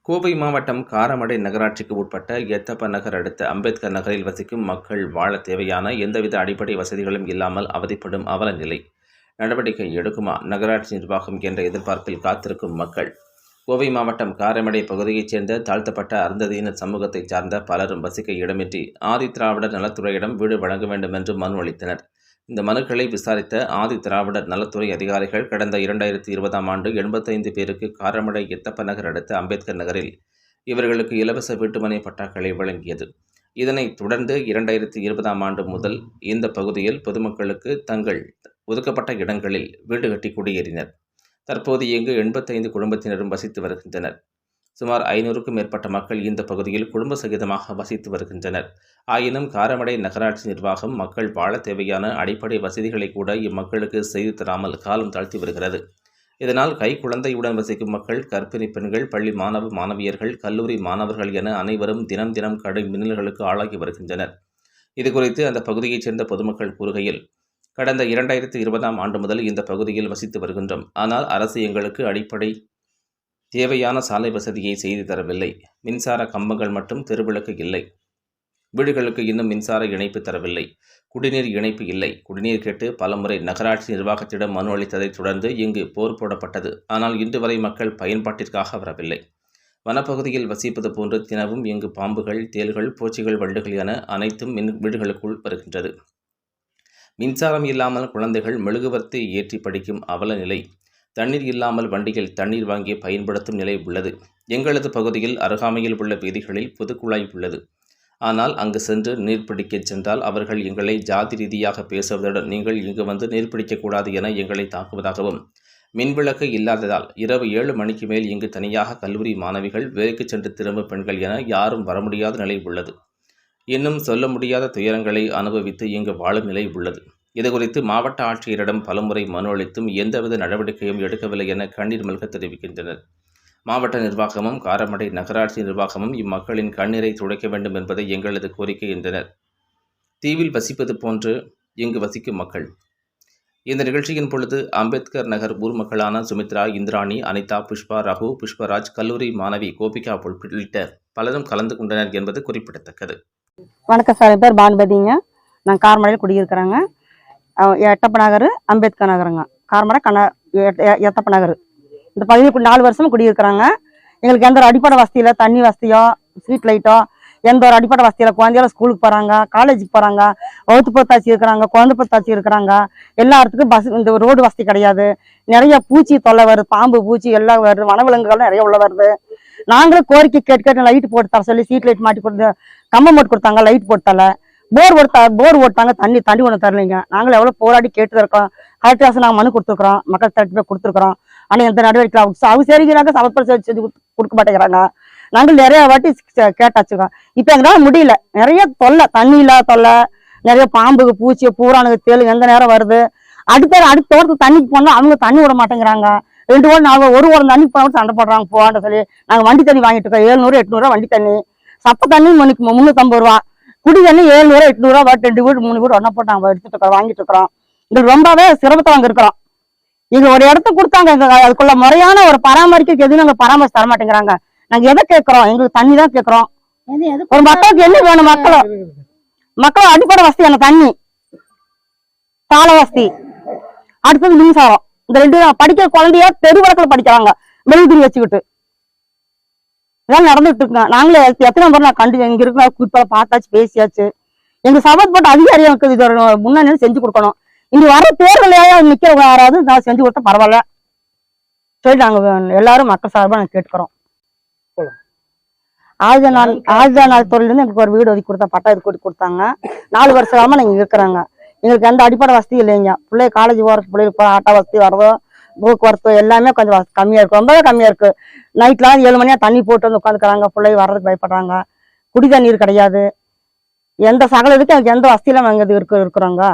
கோவை மாவட்டம் காரமடை நகராட்சிக்கு உட்பட்ட எத்தப்ப நகர் அடுத்த அம்பேத்கர் நகரில் வசிக்கும் மக்கள் வாழ தேவையான எந்தவித அடிப்படை வசதிகளும் இல்லாமல் அவதிப்படும் அவல நிலை. நடவடிக்கை எடுக்குமா நகராட்சி நிர்வாகம் என்ற எதிர்பார்ப்பில் காத்திருக்கும் மக்கள். கோவை மாவட்டம் காரமடை பகுதியைச் சேர்ந்த தாழ்த்தப்பட்ட அருந்ததியினர் சமூகத்தைச் சார்ந்த பலரும் வசிக்க இடமின்றி ஆதி திராவிடர் நலத்துறையிடம் வீடு வழங்க வேண்டும் என்று மனு அளித்தனர். இந்த மனுக்களை விசாரித்த ஆதி திராவிடர் நலத்துறை அதிகாரிகள் கடந்த 2020ஆம் ஆண்டு 85 பேருக்கு காரமடை எத்தப்ப நகர் அடுத்த அம்பேத்கர் நகரில் இவர்களுக்கு இலவச வீட்டுமனை பட்டாக்களை வழங்கியது. இதனைத் தொடர்ந்து 2020ஆம் ஆண்டு முதல் இந்த பகுதியில் பொதுமக்களுக்கு தங்கள் ஒதுக்கப்பட்ட இடங்களில் வீடு கட்டி குடியேறினர். தற்போது இங்கு 85 குடும்பத்தினரும் வசித்து வருகின்றனர். சுமார் 500க்கும் மேற்பட்ட மக்கள் இந்த பகுதியில் குடும்ப சகிதமாக வசித்து வருகின்றனர். ஆயினும் காரமடை நகராட்சி நிர்வாகம் மக்கள் வாழ தேவையான அடிப்படை வசதிகளை கூட இம்மக்களுக்கு செய்து தராமல் காலம் தாழ்த்தி வருகிறது. இதனால் குழந்தையுடன் வசிக்கும் மக்கள், கர்ப்பிணி பெண்கள், பள்ளி மாணவ மாணவியர்கள், கல்லூரி மாணவர்கள் என அனைவரும் தினம் தினம் கடும் மின்னல்களுக்கு ஆளாகி வருகின்றனர். இதுகுறித்து அந்த பகுதியைச் சேர்ந்த பொதுமக்கள் கூறுகையில், கடந்த 2020ஆம் ஆண்டு முதல் இந்த பகுதியில் வசித்து வருகின்றோம். ஆனால் அரசு எங்களுக்கு அடிப்படை தேவையான சாலை வசதியை செய்து தரவில்லை. மின்சார கம்பங்கள் மற்றும் தெருவிளக்கு இல்லை. வீடுகளுக்கு இன்னும் மின்சார இணைப்பு தரவில்லை. குடிநீர் இணைப்பு இல்லை. குடிநீர் கேட்டு பலமுறை நகராட்சி நிர்வாகத்திடம் மனு அளித்ததைத் தொடர்ந்து இங்கு போர் போடப்பட்டது. ஆனால் இன்று வரை மக்கள் பயன்பாட்டிற்காக வரவில்லை. வனப்பகுதியில் வசிப்பது போன்று தினமும் இங்கு பாம்புகள், தேள்கள், பூச்சிகள், வண்டுகள் என அனைத்தும் வீடுகளுக்குள் வருகின்றது. மின்சாரம் இல்லாமல் குழந்தைகள் மெழுகுவர்த்தி ஏற்றி படிக்கும் அவல நிலை. தண்ணீர் இல்லாமல் வண்டியில் தண்ணீர் வாங்கி பயன்படுத்தும் நிலை உள்ளது. எங்களது பகுதியில் அருகாமையில் உள்ள வீதிகளில் பொதுக்குழாய் உள்ளது. ஆனால் அங்கு சென்று நீர் பிடிக்கச் சென்றால் அவர்கள் எங்களை ஜாதி ரீதியாக பேசுவதுடன் நீங்கள் இங்கு வந்து நீர் பிடிக்கக்கூடாது என எங்களை தாக்குவதாகவும், மின்விளக்கு இல்லாததால் இரவு 7 மணிக்கு மேல் இங்கு தனியாக கல்லூரி மாணவிகள், வேலைக்கு சென்று திரும்ப பெண்கள் என யாரும் வர முடியாத நிலை உள்ளது. இன்னும் சொல்ல முடியாத துயரங்களை அனுபவித்து இங்கு வாழும் நிலை உள்ளது. இதுகுறித்து மாவட்ட ஆட்சியரிடம் பலமுறை மனு அளித்தும் எந்தவித நடவடிக்கையும் எடுக்கவில்லை என கண்ணீர் மல்க தெரிவிக்கின்றனர். மாவட்ட நிர்வாகமும் காரமடை நகராட்சி நிர்வாகமும் இம்மக்களின் கண்ணீரை துடைக்க வேண்டும் என்பதை எங்களது கோரிக்கை என்றனர். தீவில் வசிப்பது போன்று இங்கு வசிக்கும் மக்கள். இந்த நிகழ்ச்சியின் பொழுது அம்பேத்கர் நகர் ஊர் மக்களான சுமித்ரா, இந்திராணி, அனிதா, புஷ்பா, ரகு, புஷ்பராஜ், கல்லூரி மாணவி கோபிகா உள்ளிட்ட பலரும் கலந்து கொண்டனர் என்பது குறிப்பிடத்தக்கது. வணக்கம் சார், என் பேர் பானுபதிங்க. நான் காரமடையில் குடியிருக்கிறேங்க. எட்டப்ப நகர், அம்பேத்கர் நகருங்க. காரமடை எட்டப்ப நகர். இந்த பகுதியில் 4 வருஷமும் குடியிருக்கிறாங்க. எங்களுக்கு எந்த ஒரு அடிப்படை வசதியில, தண்ணி வசதியோ, ஸ்ட்ரீட் லைட்டோ, எந்த ஒரு அடிப்படை வசதியில. குழந்தையால ஸ்கூலுக்கு போறாங்க, காலேஜுக்கு போறாங்க, வகுத்து பொத்தாச்சி இருக்கிறாங்க, குழந்தை பொத்தாச்சி இருக்கிறாங்க. எல்லா இடத்துக்கும் பஸ், இந்த ரோடு வசதி கிடையாது. நிறைய பூச்சி தொல்லை வருது, பாம்பு, பூச்சி எல்லாம் வருது, வனவிலங்குகள் நிறைய உள்ள வருது. நாங்களும் கோரிக்கை கேட்டு லைட் போட்டு தர சொல்லி சீட் லைட் மாட்டி கொடுத்து கம்பம் போட்டு கொடுத்தாங்க, லைட் போட்டு தரல. போர் ஓட்டாங்க, தண்ணி ஒன்று தரலைங்க. நாங்களும் எவ்வளோ போராடி கேட்டு இருக்கோம். கலெக்டர் ஆஃபீஸ் நாங்கள் மனு கொடுத்துருக்குறோம், மக்கள் தட்டு போய் கொடுத்துருக்குறோம். ஆனால் எந்த நடவடிக்கை அவங்க சரிங்கிறாங்க, சமர்ப்பணம் செஞ்சு கொடுக்க மாட்டேங்கிறாங்க. நாங்கள் நிறைய வாட்டி கேட்டாச்சுக்கோம். இப்போ எங்களால் முடியல. நிறைய தொல்லை, தண்ணி இல்லாத தொல்லை, நிறைய பாம்பு, பூச்சி, பூரானுக்கு, தேளு எந்த நேரம் வருது. அடுத்த தோட்டத்துக்கு தண்ணிக்கு போனால் அவங்க தண்ணி விட மாட்டேங்கிறாங்க. 2 ஓரம் 4 ஒரு ஓரம் தண்ணி போனால் சண்டை போடுறாங்க போவான்னு சொல்லி நாங்கள் வண்டி தண்ணி வாங்கிட்டு இருக்கோம். 700 800 வண்டி தண்ணி. சப்ப தண்ணி மணிக்கு 350 ரூபா. குடி தண்ணி 700 800 ரூபா. 2 வீடு 3 வீடு ஒன்னா போட்டு நாங்கள் எடுத்துட்டு இருக்கோம், வாங்கிட்டு இருக்கிறோம். எங்களுக்கு ரொம்பவே சிரமத்தை அங்கே இருக்கிறோம். இங்க ஒரு இடத்த கொடுத்தாங்க, அதுக்குள்ள முறையான ஒரு பராமரிக்க எதுவும் நாங்கள் பராமரிச்சு தர மாட்டேங்கிறாங்க. நாங்கள் எதை கேட்கிறோம்? எங்களுக்கு தண்ணி தான் கேட்கிறோம். ஒரு மக்களுக்கு என்ன வேணும்? மக்களும் அடிப்படை வசதி, அந்த தண்ணி, சாலை வசதி, அடுத்தது மின்சாரம். இந்த 2 படிக்கிற குழந்தைய தெருவிளக்கில் படிக்கிறாங்க, மெழுகுதிரி வச்சுக்கிட்டு. இதெல்லாம் நடந்துட்டு இருக்குங்க. நாங்களே எத்தனை முறை நான் கண்டு இங்க இருக்கிற குறிப்பாக பார்த்தாச்சு, பேசியாச்சு. எங்க சம்பந்தப்பட்ட அதிகாரியா இருக்குது, இது ஒரு முன்னாடி செஞ்சு கொடுக்கணும். இங்க வர தேர்தலையா நிக்கிறவங்க யாராவது நான் செஞ்சு கொடுத்தா பரவாயில்ல சரி. நாங்க எல்லாரும் மக்கள் சார்பாக நாங்கள் கேட்டுக்கிறோம். ஆயுத நாள் துறையிலேருந்து எங்களுக்கு ஒரு வீடு ஒதுக்கி கொடுத்தா, பட்டா இது கொடுத்தாங்க. 4 வருஷ காலமா நாங்கள் இருக்கிறாங்க. எங்களுக்கு எந்த அடிப்படை வசதி இல்லைங்க. பிள்ளை காலேஜ் போகிற பிள்ளைகளுக்கு ஆட்டோ வசதி வரதோ, போக்குவரத்து எல்லாமே கொஞ்சம் கம்மியா இருக்கு, ரொம்பவே கம்மியா இருக்கு. நைட்லாம் 7 மணியா தண்ணி போட்டு வந்து உட்காந்துக்கிறாங்க. பிள்ளை வர்றதுக்கு பயப்படுறாங்க. குடி தண்ணீர் கிடையாது. எந்த சகல இதுக்கு எந்த வசதியில நாங்கள் இருக்கிறோங்க.